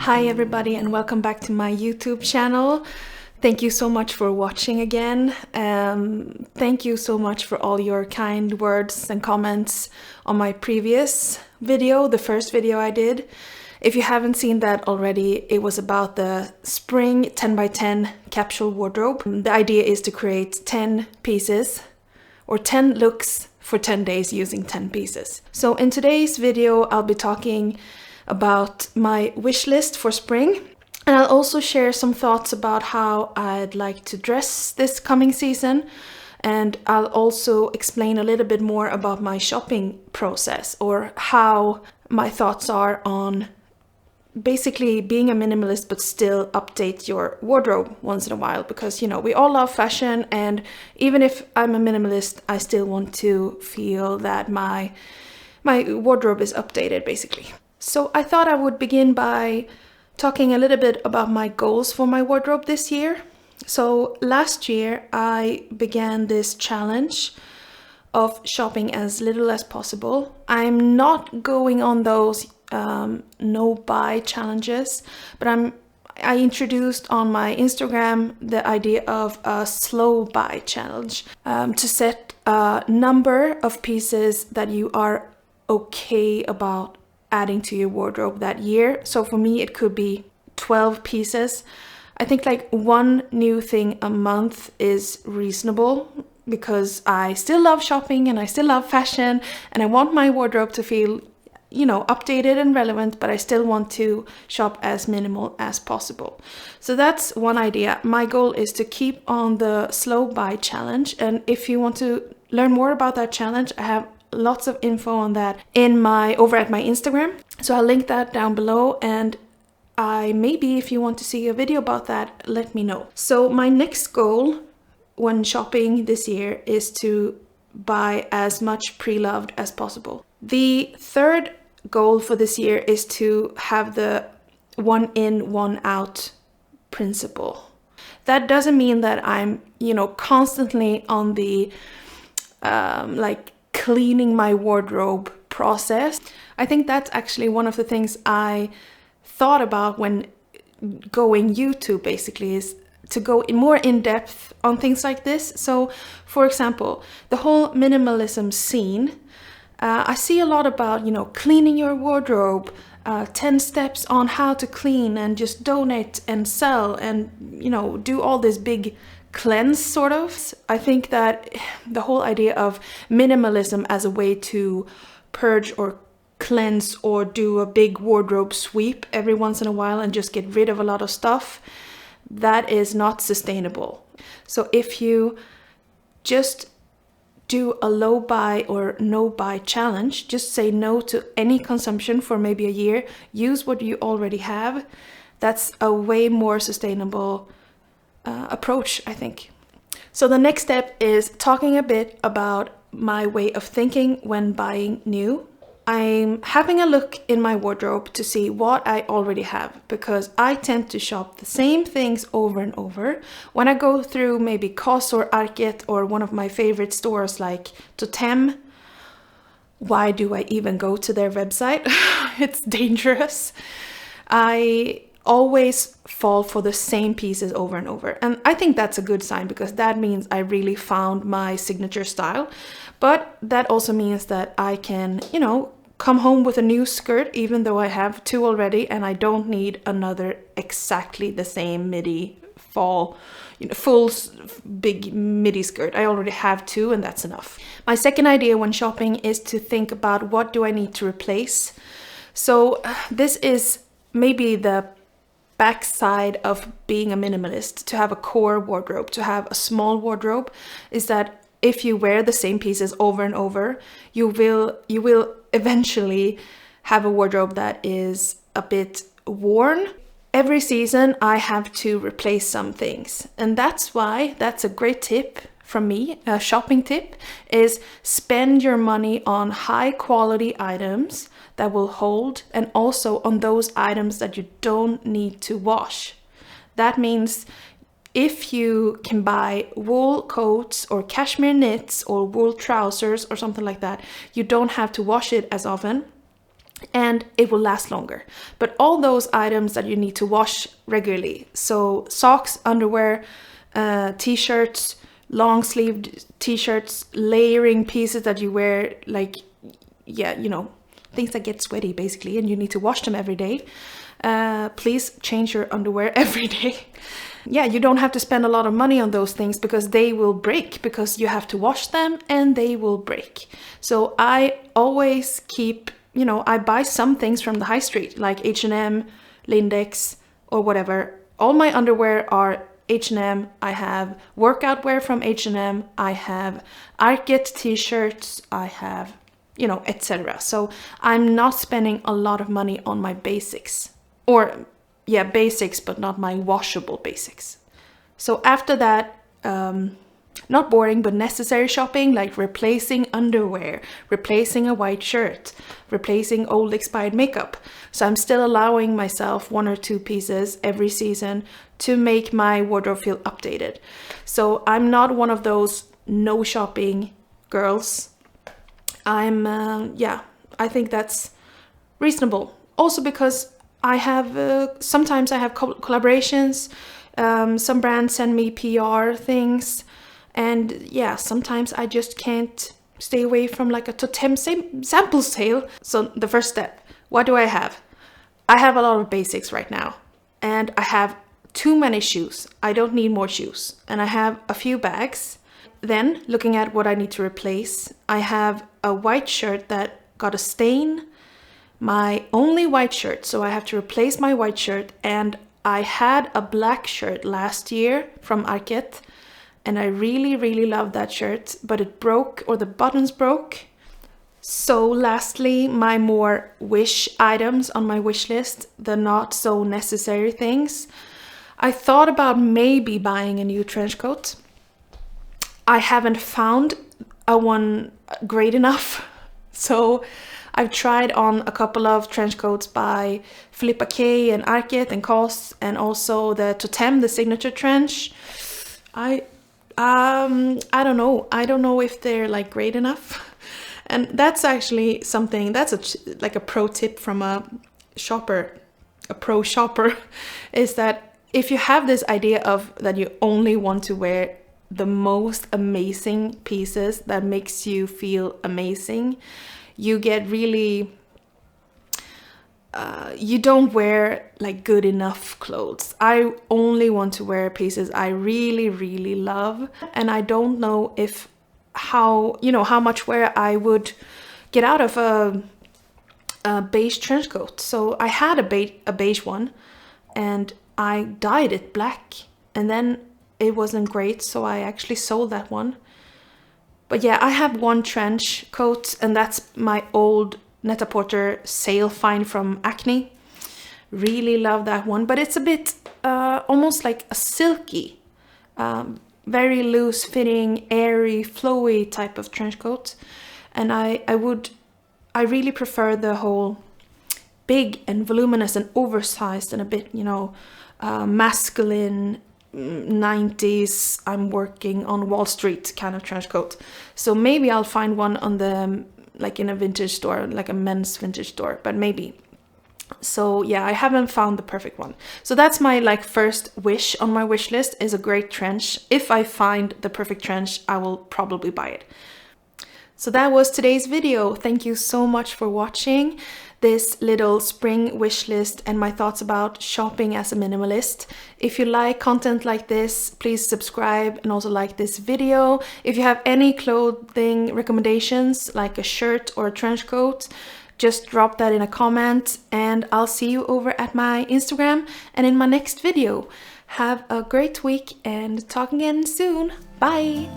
Hi everybody and welcome back to my YouTube channel. Thank you so much for watching again. Thank you so much for all your kind words and comments on my previous video, the first video I did. If you haven't seen that already, it was about the spring 10x10 capsule wardrobe. The idea is to create 10 pieces or 10 looks for 10 days using 10 pieces. So in today's video, I'll be talking about my wish list for spring, and I'll also share some thoughts about how I'd like to dress this coming season, and I'll also explain a little bit more about my shopping process, or how my thoughts are on basically being a minimalist but still update your wardrobe once in a while, because we all love fashion, and even if I'm a minimalist, I still want to feel that my wardrobe is updated basically. So I thought I would begin by talking a little bit about my goals for my wardrobe this year. So last year I began this challenge of shopping as little as possible. I'm not going on those no buy challenges, but I introduced on my Instagram the idea of a slow buy challenge, to set a number of pieces that you are okay about adding to your wardrobe that year. So for me it could be 12 pieces. I think like one new thing a month is reasonable, because I still love shopping and I still love fashion and I want my wardrobe to feel updated and relevant, but I still want to shop as minimal as possible. So that's one idea. My goal is to keep on the slow buy challenge, and if you want to learn more about that challenge, I have lots of info on that over at my Instagram, so I'll link that down below, and maybe if you want to see a video about that, let me know. So my next goal when shopping this year is to buy as much pre-loved as possible. The third goal for this year is to have the one in, one out principle. That doesn't mean that I'm constantly on the cleaning my wardrobe process. I think that's actually one of the things I thought about when going YouTube, basically, is to go more in depth on things like this. So for example, the whole minimalism scene, I see a lot about cleaning your wardrobe, 10 steps on how to clean and just donate and sell and do all this big cleanse sort of. I think that the whole idea of minimalism as a way to purge or cleanse or do a big wardrobe sweep every once in a while and just get rid of a lot of stuff, that is not sustainable. So if you just do a low buy or no buy challenge, just say no to any consumption for maybe a year, use what you already have, that's a way more sustainable approach, I think. So the next step is talking a bit about my way of thinking when buying new. I'm having a look in my wardrobe to see what I already have, because I tend to shop the same things over and over. When I go through maybe COS or Arket or one of my favorite stores like Totem, why do I even go to their website? It's dangerous. I always fall for the same pieces over and over, and I think that's a good sign, because that means I really found my signature style. But that also means that I can come home with a new skirt, even though I have two already, and I don't need another exactly the same midi full big midi skirt. I already have two, and that's enough. My second idea when shopping is to think about what do I need to replace. So this is maybe the backside of being a minimalist, to have a core wardrobe, to have a small wardrobe, is that if you wear the same pieces over and over, you will eventually have a wardrobe that is a bit worn. Every season I have to replace some things, and that's why that's a great tip from me, a shopping tip, is spend your money on high quality items that will hold, and also on those items that you don't need to wash. That means if you can buy wool coats or cashmere knits or wool trousers or something like that, you don't have to wash it as often. and it will last longer. But all those items that you need to wash regularly, so socks, underwear, t-shirts, long sleeved t-shirts, layering pieces that you wear, like, yeah, you know, things that get sweaty basically, and you need to wash them every day. Please change your underwear every day. Yeah, you don't have to spend a lot of money on those things because they will break, because you have to wash them and they will break. So I always keep, you know, I buy some things from the high street, like H&M, Lindex, or whatever. All my underwear are H&M. I have workout wear from H&M. I have Arket t-shirts. I have, you know, etc. So I'm not spending a lot of money on my basics. Or, yeah, basics, but not my washable basics. So after that, not boring, but necessary shopping, like replacing underwear, replacing a white shirt, replacing old expired makeup. So I'm still allowing myself 1 or 2 pieces every season to make my wardrobe feel updated. So I'm not one of those no shopping girls. I think that's reasonable. Also because I have, sometimes I have collaborations, some brands send me PR things, and yeah, sometimes I just can't stay away from like a totem sample sale. So the first step, what do I have? I have a lot of basics right now, and I have too many shoes. I don't need more shoes, and I have a few bags. Then looking at what I need to replace, I have a white shirt that got a stain, my only white shirt, so I have to replace my white shirt. And I had a black shirt last year from Arket, and I really loved that shirt, but it broke, or the buttons broke. So lastly, my more wish items on my wish list, the not so necessary things. I thought about maybe buying a new trench coat. I haven't found a one great enough, so I've tried on a couple of trench coats by Filippa K and Arket and COS, and also the Totem, the signature trench. I don't know. I don't know if they're like great enough. And that's actually something, that's like a pro tip from a pro shopper, is that if you have this idea of that you only want to wear the most amazing pieces that makes you feel amazing, you get really, you don't wear like good enough clothes. I only want to wear pieces I really love, and I don't know how much wear I would get out of a beige trench coat. So I had a beige one, and I dyed it black, and then it wasn't great, so I actually sold that one. But yeah, I have one trench coat, and that's my old Net-a-Porter sale find from Acne. Really love that one, but it's a bit almost like a silky, very loose fitting, airy, flowy type of trench coat. And I really prefer the whole big and voluminous and oversized and a bit, masculine 90s, I'm working on Wall Street kind of trench coat. So maybe I'll find one on the, like in a vintage store, like a men's vintage store, but maybe. So yeah, I haven't found the perfect one. So that's my like first wish on my wish list, is a great trench. If I find the perfect trench, I will probably buy it. So that was today's video. Thank you so much for watching this little spring wish list and my thoughts about shopping as a minimalist. If you like content like this, please subscribe and also like this video. If you have any clothing recommendations, like a shirt or a trench coat, just drop that in a comment, and I'll see you over at my Instagram and in my next video. Have a great week and talk again soon. Bye!